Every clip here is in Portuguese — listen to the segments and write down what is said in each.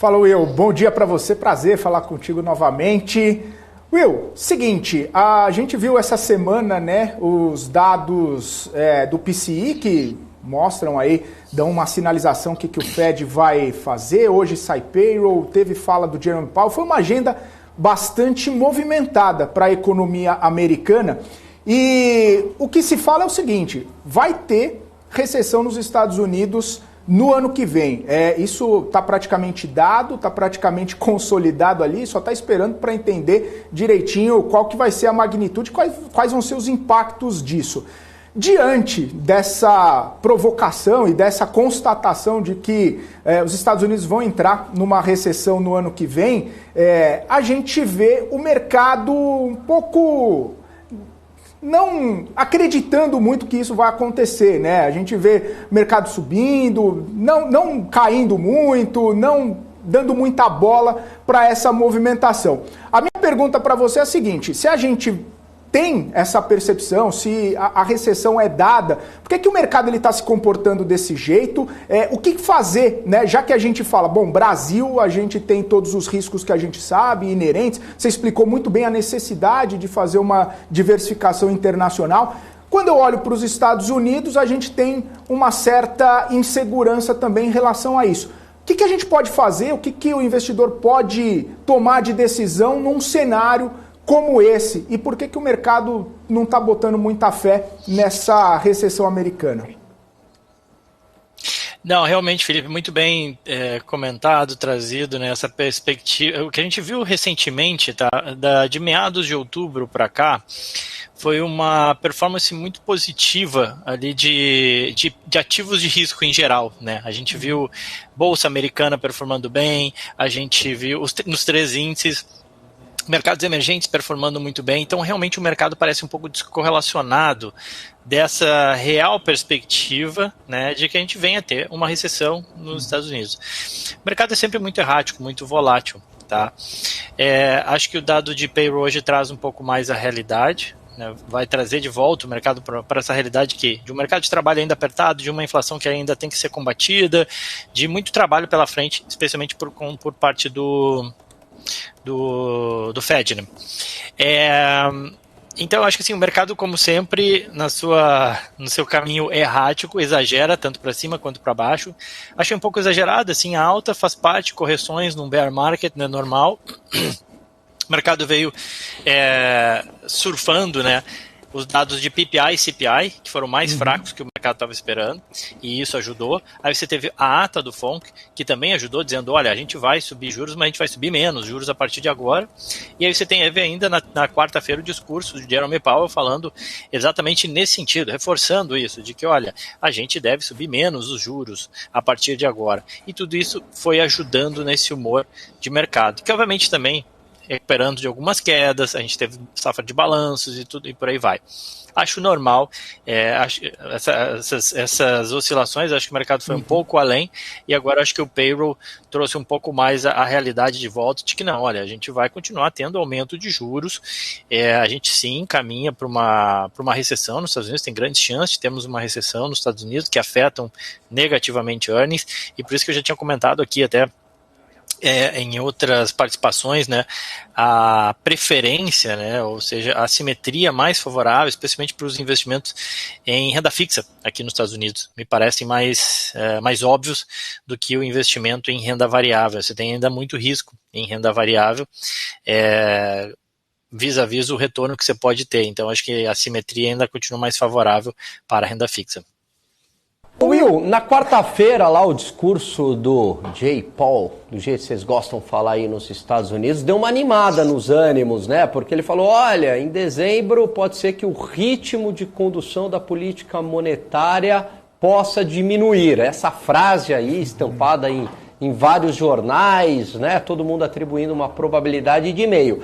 Fala, Will. Bom dia para você. Prazer falar contigo novamente. Will, seguinte, a gente viu essa semana, né, os dados do PCI que mostram aí, dão uma sinalização que o Fed vai fazer. Hoje sai payroll, teve fala do Jerome Powell. Foi uma agenda bastante movimentada para a economia americana. E o que se fala é o seguinte, vai ter recessão nos Estados Unidos no ano que vem. Isso está praticamente dado, está praticamente consolidado ali, só está esperando para entender direitinho qual que vai ser a magnitude, quais vão ser os impactos disso. Diante dessa provocação e dessa constatação de que os Estados Unidos vão entrar numa recessão no ano que vem, a gente vê o mercado um pouco não acreditando muito que isso vai acontecer, né? A gente vê o mercado subindo, não caindo muito, não dando muita bola para essa movimentação. A minha pergunta para você é a seguinte, se a gente tem essa percepção, se a recessão é dada, por que o mercado está se comportando desse jeito? O que fazer, né? Já que a gente fala, bom, Brasil, a gente tem todos os riscos que a gente sabe, inerentes, você explicou muito bem a necessidade de fazer uma diversificação internacional. Quando eu olho para os Estados Unidos, a gente tem uma certa insegurança também em relação a isso. O que a gente pode fazer, o que o investidor pode tomar de decisão num cenário como esse? E por que o mercado não está botando muita fé nessa recessão americana? Não, realmente, Felipe, muito bem comentado, trazido nessa perspectiva. O que a gente viu recentemente, tá, de meados de outubro para cá, foi uma performance muito positiva ali de ativos de risco em geral, né? A gente viu Bolsa Americana performando bem, a gente viu nos 3 índices, mercados emergentes performando muito bem, então realmente o mercado parece um pouco descorrelacionado dessa real perspectiva, né, de que a gente venha a ter uma recessão nos Estados Unidos. O mercado é sempre muito errático, muito volátil, tá? Acho que o dado de payroll hoje traz um pouco mais a realidade, né, vai trazer de volta o mercado para essa realidade de um mercado de trabalho ainda apertado, de uma inflação que ainda tem que ser combatida, de muito trabalho pela frente, especialmente por parte do Fed, né? Então, eu acho que assim, o mercado, como sempre, no seu caminho errático, exagera tanto para cima quanto para baixo. Acho um pouco exagerado, assim, a alta faz parte, correções num bear market, né, normal. O mercado veio surfando, né, os dados de PPI e CPI, que foram mais fracos que o mercado estava esperando, e isso ajudou. Aí você teve a ata do FONC, que também ajudou, dizendo, olha, a gente vai subir juros, mas a gente vai subir menos juros a partir de agora. E aí você teve ainda na quarta-feira o discurso de Jerome Powell falando exatamente nesse sentido, reforçando isso, de que, olha, a gente deve subir menos os juros a partir de agora. E tudo isso foi ajudando nesse humor de mercado, que obviamente também recuperando de algumas quedas, a gente teve safra de balanços e tudo, e por aí vai. Acho normal, essas oscilações, acho que o mercado foi um pouco além, e agora acho que o payroll trouxe um pouco mais a realidade de volta, de que não, olha, a gente vai continuar tendo aumento de juros, a gente sim caminha para uma recessão nos Estados Unidos, tem grandes chances de termos uma recessão nos Estados Unidos, que afetam negativamente earnings, e por isso que eu já tinha comentado aqui até, em outras participações, né, a preferência, né, ou seja, a simetria mais favorável, especialmente para os investimentos em renda fixa aqui nos Estados Unidos, me parecem mais óbvios do que o investimento em renda variável. Você tem ainda muito risco em renda variável, vis-a-vis o retorno que você pode ter. Então, acho que a simetria ainda continua mais favorável para a renda fixa. Will, na quarta-feira lá o discurso do Jay Powell, do jeito que vocês gostam de falar aí nos Estados Unidos, deu uma animada nos ânimos, né? Porque ele falou, olha, em dezembro pode ser que o ritmo de condução da política monetária possa diminuir. Essa frase aí estampada em vários jornais, né? Todo mundo atribuindo uma probabilidade de meio.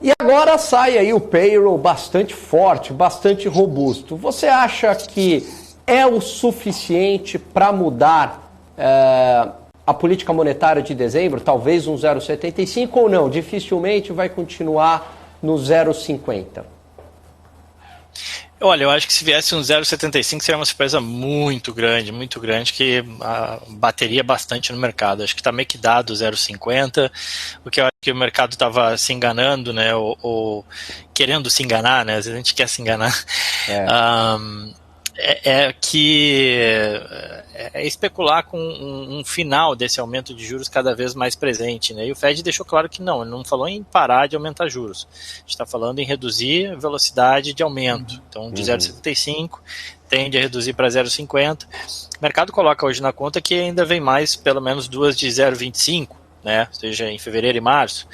E agora sai aí o payroll bastante forte, bastante robusto. Você acha que é o suficiente para mudar a política monetária de dezembro, talvez um 0,75 ou não? Dificilmente vai continuar no 0,50. Olha, eu acho que se viesse um 0,75 seria uma surpresa muito grande, que bateria bastante no mercado. Acho que está meio que dado 0,50, porque eu acho que o mercado estava se enganando, né, ou querendo se enganar, né, às vezes a gente quer se enganar. Que é especular com um final desse aumento de juros cada vez mais presente, né? E o Fed deixou claro que não, ele não falou em parar de aumentar juros. A gente está falando em reduzir a velocidade de aumento. Então, de 0,75 tende a reduzir para 0,50. O mercado coloca hoje na conta que ainda vem mais, pelo menos duas de 0,25, né? Ou seja, em fevereiro e março.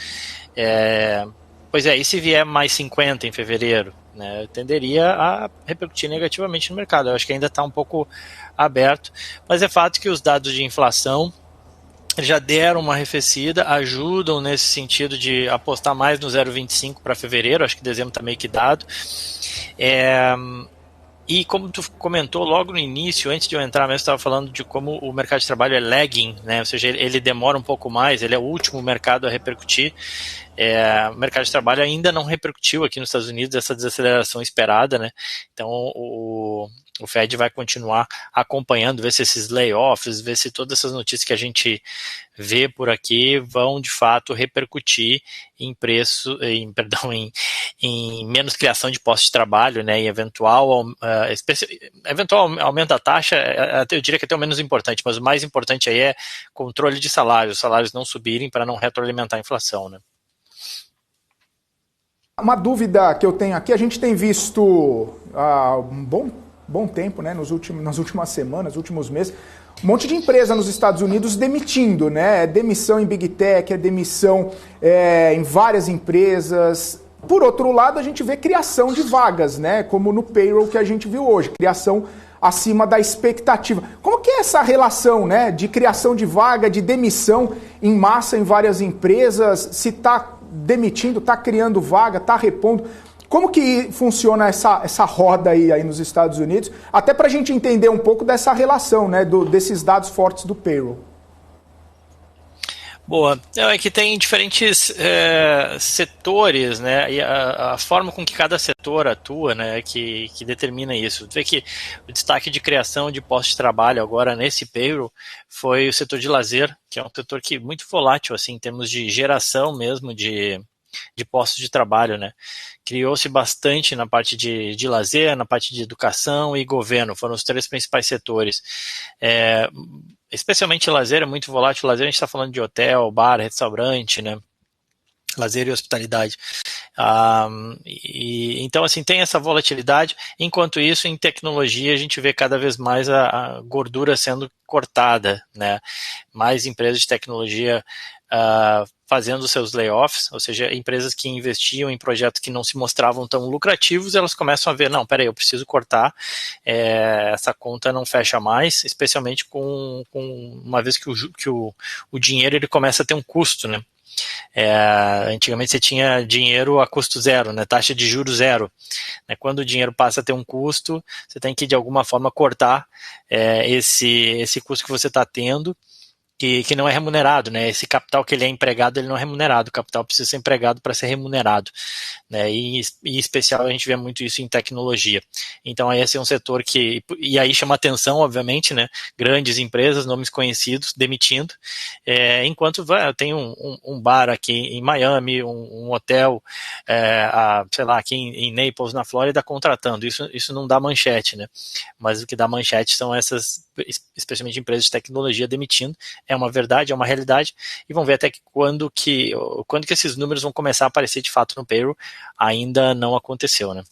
Pois é, e se vier mais 50 em fevereiro? Né, tenderia a repercutir negativamente no mercado. Eu acho que ainda está um pouco aberto, mas é fato que os dados de inflação já deram uma arrefecida, ajudam nesse sentido de apostar mais no 0,25 para fevereiro. Acho que dezembro está meio que dado. E como tu comentou logo no início, antes de eu entrar mesmo, estava falando de como o mercado de trabalho é lagging, né? Ou seja, ele demora um pouco mais, ele é o último mercado a repercutir. O mercado de trabalho ainda não repercutiu aqui nos Estados Unidos essa desaceleração esperada, né? Então o Fed vai continuar acompanhando, ver se esses layoffs, ver se todas essas notícias que a gente vê por aqui vão de fato repercutir em preço, em menos criação de postos de trabalho, né? E eventual aumento da taxa, eu diria que é até o menos importante, mas o mais importante aí é controle de salários, os salários não subirem para não retroalimentar a inflação, né? Uma dúvida que eu tenho aqui, a gente tem visto há um bom tempo, né, nas últimas semanas, últimos meses, um monte de empresa nos Estados Unidos demitindo, né? É demissão em Big Tech, é demissão em várias empresas. Por outro lado, a gente vê criação de vagas, né? Como no payroll que a gente viu hoje, criação acima da expectativa. Como que é essa relação, né, de criação de vaga, de demissão em massa em várias empresas? Se está demitindo, está criando vaga, está repondo. Como que funciona essa roda aí nos Estados Unidos? Até para a gente entender um pouco dessa relação, né, desses dados fortes do payroll. Boa. É que tem diferentes setores, né, e a forma com que cada setor atua, né, que determina isso. Você vê que o destaque de criação de postos de trabalho agora nesse payroll foi o setor de lazer, que é um setor que muito volátil, assim, em termos de geração mesmo de postos de trabalho, né. Criou-se bastante na parte de lazer, na parte de educação e governo, foram os três principais setores. Especialmente lazer é muito volátil. Lazer a gente está falando de hotel, bar, restaurante, né? Lazer e hospitalidade. Então, assim, tem essa volatilidade. Enquanto isso, em tecnologia, a gente vê cada vez mais a gordura sendo cortada, né? Mais empresas de tecnologia fazendo seus layoffs, ou seja, empresas que investiam em projetos que não se mostravam tão lucrativos, elas começam a ver, não, peraí, eu preciso cortar, essa conta não fecha mais, especialmente com uma vez que o dinheiro ele começa a ter um custo, né? Antigamente você tinha dinheiro a custo zero, né, taxa de juros zero, né, quando o dinheiro passa a ter um custo, você tem que de alguma forma cortar esse custo que você está tendo, que não é remunerado, né? Esse capital que ele é empregado, ele não é remunerado. O capital precisa ser empregado para ser remunerado, né? E em especial a gente vê muito isso em tecnologia. Então esse é um setor e aí chama atenção, obviamente, né? Grandes empresas, nomes conhecidos, demitindo. Enquanto tem um bar aqui em Miami, um hotel, sei lá, aqui em Naples, na Flórida, contratando. Isso não dá manchete, né? Mas o que dá manchete são essas, especialmente empresas de tecnologia demitindo. É uma verdade, é uma realidade, e vamos ver até quando que esses números vão começar a aparecer de fato no payroll. Ainda não aconteceu, né?